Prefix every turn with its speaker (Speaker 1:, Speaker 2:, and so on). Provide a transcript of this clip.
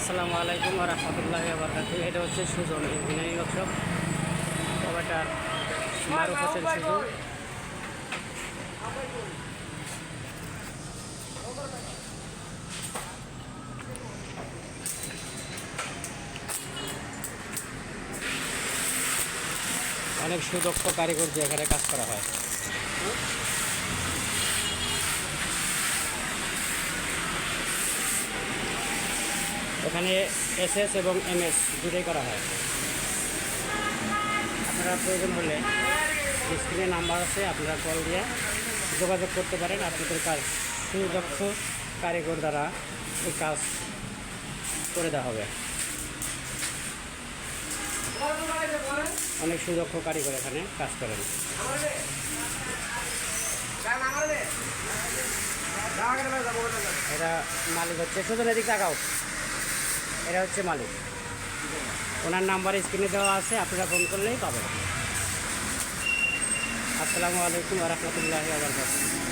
Speaker 1: আসসালামু আলাইকুম ওয়া রাহমাতুল্লাহি ওয়া বারাকাতুহু। এটা হচ্ছে সুজন ইঞ্জিনিয়ারিং ওয়ার্কশপ। কবেটার মারুফ হোসেন সুজন। অনেক সুদক্ষ কারিগর দিয়ে এখানে কাজ করা হয়। এখানে এসএস এবং এমএস দুটোই করা হয়। আপনারা প্রয়োজন হলে স্ক্রিনে নাম্বার আছে, আপনারা কল দিয়ে যোগাযোগ করতে পারেন। আপনাদের কাজ সুদক্ষ কারিগর দ্বারা এই কাজ করে দেওয়া হবে। অনেক সুদক্ষ কারিগর এখানে কাজ করেন। এরা মালিক হচ্ছে সুজন, এদিক তাকাও। এরা হচ্ছে মালিক। ওনার নাম্বার স্ক্রিনে দেওয়া আছে, আপনারা ফোন করলেই পাবেন। আসসালামু আলাইকুম ওয়া রাহমাতুল্লাহি ওয়া বারাকাতুহু।